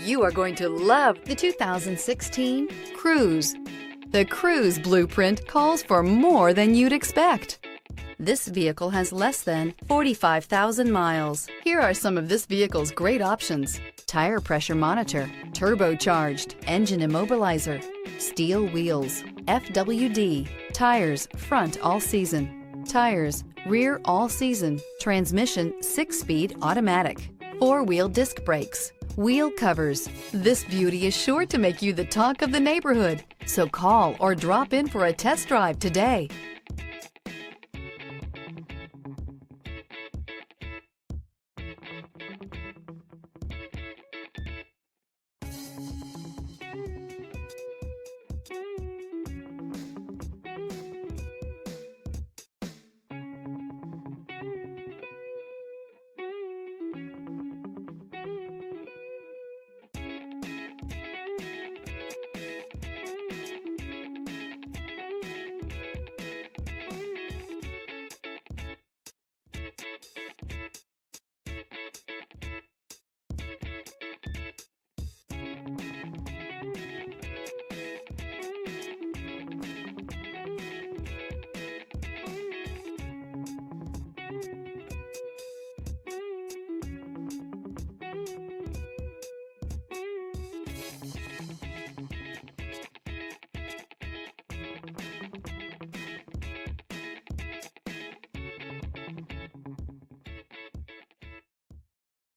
You are going to love the 2016 Cruze. The Cruze blueprint calls for more than you'd expect. This vehicle has less than 45,000 miles. Here are some of this vehicle's great options: tire pressure monitor, turbocharged, engine immobilizer, steel wheels, FWD, tires front all season, tires rear all season, transmission 6-speed automatic, 4-wheel disc brakes, wheel covers. This beauty is sure to make you the talk of the neighborhood. So call or drop in for a test drive today.